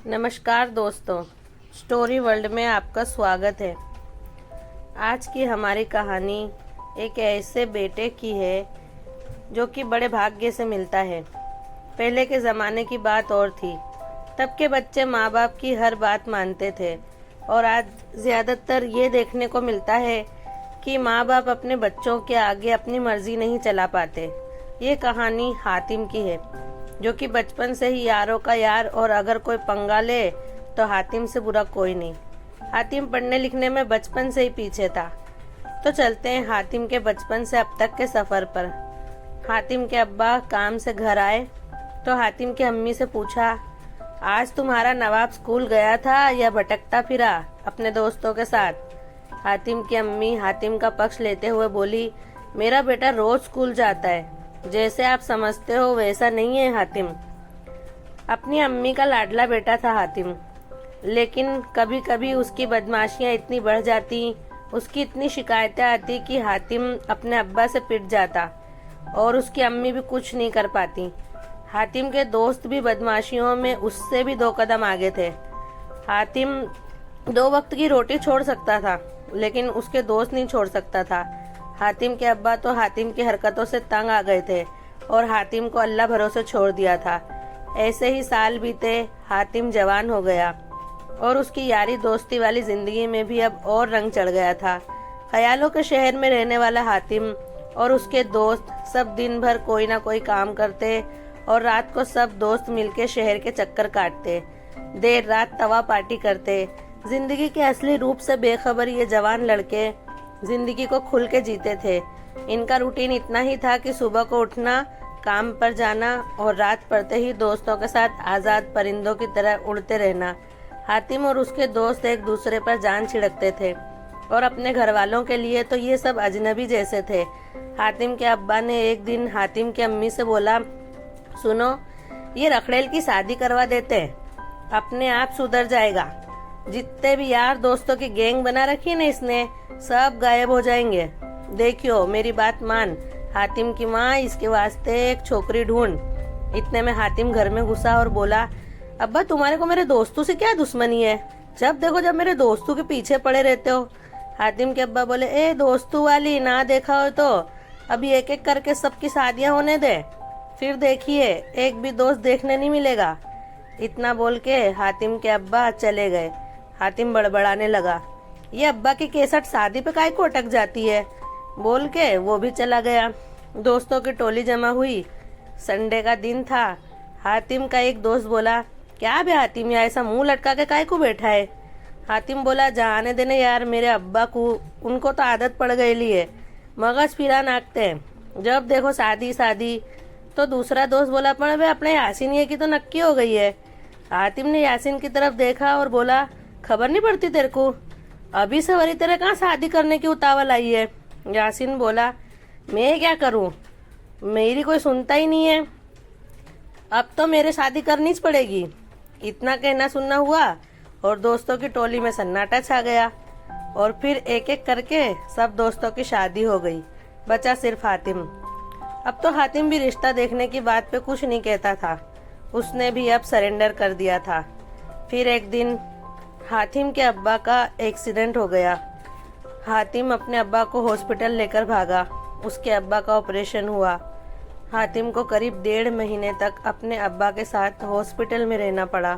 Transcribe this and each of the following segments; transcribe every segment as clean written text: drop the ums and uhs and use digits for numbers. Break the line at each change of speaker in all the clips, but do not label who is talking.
नमस्कार दोस्तों, story world में आपका स्वागत है। आज की हमारी कहानी एक ऐसे बेटे की है जो कि बड़े भाग्य से मिलता है। पहले के ज़माने की बात और थी। तब के बच्चे माँ बाप की हर बात मानते थे और आज ज़्यादातर ये देखने को मिलता है कि माँ बाप अपने बच्चों के आगे अपनी मर्जी नहीं चला पाते। ये कहानी हातिम की है जो कि बचपन से ही यारों का यार, और अगर कोई पंगा ले तो हातिम से बुरा कोई नहीं। हातिम पढ़ने लिखने में बचपन से ही पीछे था। तो चलते हैं हातिम के बचपन से अब तक के सफ़र पर। हातिम के अब्बा काम से घर आए तो हातिम की अम्मी से पूछा, आज तुम्हारा नवाब स्कूल गया था या भटकता फिरा अपने दोस्तों के साथ? हातिम की अम्मी हातिम का पक्ष लेते हुए बोली, मेरा बेटा रोज स्कूल जाता है, जैसे आप समझते हो वैसा नहीं है हातिम। अपनी अम्मी का लाडला बेटा था हातिम, लेकिन कभी कभी उसकी बदमाशियां इतनी बढ़ जाती, उसकी इतनी शिकायतें आती कि हातिम अपने अब्बा से पिट जाता और उसकी अम्मी भी कुछ नहीं कर पाती। हातिम के दोस्त भी बदमाशियों में उससे भी 2 कदम आगे थे। हातिम 2 वक्त की रोटी छोड़ सकता था, लेकिन उसके दोस्त नहीं छोड़ सकता था। हातिम के अब्बा तो हातिम की हरकतों से तंग आ गए थे और हातिम को अल्लाह भरोसे छोड़ दिया था। ऐसे ही साल बीते, हातिम जवान हो गया और उसकी यारी दोस्ती वाली जिंदगी में भी अब और रंग चढ़ गया था। ख्यालों के शहर में रहने वाला हातिम और उसके दोस्त सब दिन भर कोई ना कोई काम करते और रात को सब दोस्त मिलके शहर के चक्कर काटते, देर रात तवा पार्टी करते। जिंदगी के असली रूप से बेखबर ये जवान लड़के जिंदगी को खुल के जीते थे। इनका रूटीन इतना ही था कि सुबह को उठना, काम पर जाना और रात पड़ते ही दोस्तों के साथ आज़ाद परिंदों की तरह उड़ते रहना। हातिम और उसके दोस्त एक दूसरे पर जान छिड़कते थे और अपने घर वालों के लिए तो ये सब अजनबी जैसे थे। हातिम के अब्बा ने एक दिन हातिम की अम्मी से बोला, सुनो, ये रखड़ेल की शादी करवा देते हैं, अपने आप सुधर जाएगा। जितने भी यार दोस्तों की गैंग बना रखी ना इसने, सब गायब हो जाएंगे। देखियो मेरी बात मान। हातिम की माँ इसके वास्ते एक छोकरी ढूंढ। इतने में हातिम घर में घुसा और बोला, अब्बा तुम्हारे को मेरे दोस्तों से क्या दुश्मनी है? जब देखो जब मेरे दोस्तों के पीछे पड़े रहते हो। हातिम के अब्बा बोले, ए दोस्तों वाली ना देखा हो तो अभी एक एक करके सबकी शादियां होने दे, फिर देखिए एक भी दोस्त देखने नहीं मिलेगा। इतना बोल के हातिम के अब्बा चले गए। हातिम बड़बड़ाने लगा, ये अब्बा की केसट शादी पे काहे को अटक जाती है, बोल के वो भी चला गया। दोस्तों की टोली जमा हुई। संडे का दिन था। हातिम का एक दोस्त बोला, क्या बे हातिम, या ऐसा मुंह लटका के काहे को बैठा है? हातिम बोला, जाने देने यार, मेरे अब्बा को, उनको तो आदत पड़ गई है, मगज फिरा नाकते हैं, जब देखो शादी शादी। तो दूसरा दोस्त बोला, पर वे अपने यासीन की तो नक्की हो गई है। हातिम ने यासीन की तरफ देखा और बोला, खबर नहीं पड़ती तेरे को, अभी से वरी तेरे कहाँ शादी करने की उतावल आई है? यासीन बोला, मैं क्या करूं, मेरी कोई सुनता ही नहीं है, अब तो मेरे शादी करनी पड़ेगी। इतना कहना सुनना हुआ और दोस्तों की टोली में सन्नाटा छा गया और फिर एक एक करके सब दोस्तों की शादी हो गई, बचा सिर्फ हातिम। अब तो हातिम भी रिश्ता देखने की बात पे कुछ नहीं कहता था, उसने भी अब सरेंडर कर दिया था। फिर एक दिन हातिम के अब्बा का एक्सीडेंट हो गया। हातिम अपने अब्बा को हॉस्पिटल लेकर भागा। उसके अब्बा का ऑपरेशन हुआ। हातिम को करीब 1.5 महीने तक अपने अब्बा के साथ हॉस्पिटल में रहना पड़ा।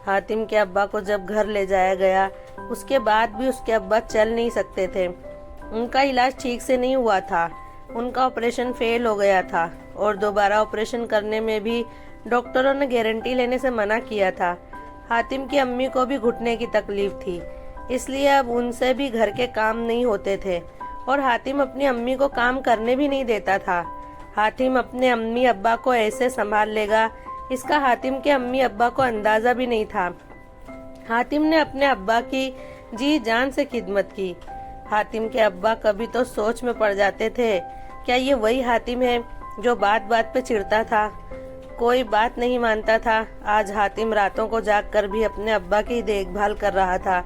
हातिम के अब्बा को जब घर ले जाया गया, उसके बाद भी उसके अब्बा चल नहीं सकते थे। उनका इलाज ठीक से नहीं हुआ था, उनका ऑपरेशन फेल हो गया था और दोबारा ऑपरेशन करने में भी डॉक्टरों ने गारंटी लेने से मना किया था। हातिम की अम्मी को भी घुटने की तकलीफ थी, इसलिए अब उनसे भी घर के काम नहीं होते थे और हातिम अपनी अम्मी को काम करने भी नहीं देता था। हातिम अपने अम्मी अब्बा को ऐसे संभाल लेगा, इसका हातिम के अम्मी अब्बा को अंदाजा भी नहीं था। हातिम ने अपने अब्बा की जी जान से खिदमत की। हातिम के अब्बा कभी तो सोच में पड़ जाते थे, क्या ये वही हातिम है जो बात बात पे चिढ़ता था, कोई बात नहीं मानता था। आज हातिम रातों को जागकर भी अपने अब्बा की देखभाल कर रहा था।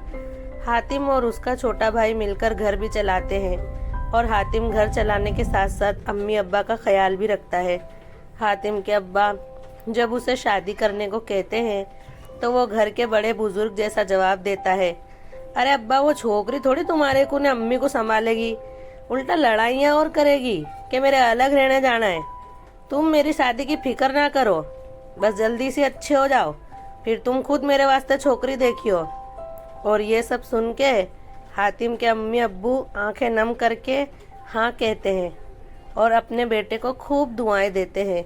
हातिम और उसका छोटा भाई मिलकर घर भी चलाते हैं और हातिम घर चलाने के साथ साथ अम्मी अब्बा का ख्याल भी रखता है। हातिम के अब्बा जब उसे शादी करने को कहते हैं तो वो घर के बड़े बुजुर्ग जैसा जवाब देता है, अरे अब्बा वो छोकरी थोड़ी तुम्हारे को ने अम्मी को संभालेगी, उल्टा लड़ाइयाँ और करेगी कि मेरे अलग रहने जाना है। तुम मेरी शादी की फिक्र ना करो, बस जल्दी से अच्छे हो जाओ, फिर तुम खुद मेरे वास्ते छोकरी देखियो। और ये सब सुन के हातिम के अम्मी अब्बू आंखें नम करके हाँ कहते हैं और अपने बेटे को खूब दुआएं देते हैं।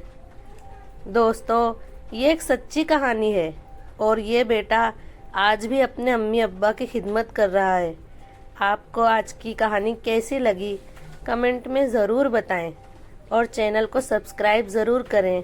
दोस्तों, ये एक सच्ची कहानी है और ये बेटा आज भी अपने अम्मी अब्बा की खिदमत कर रहा है। आपको आज की कहानी कैसी लगी कमेंट में ज़रूर बताएं और चैनल को सब्सक्राइब ज़रूर करें।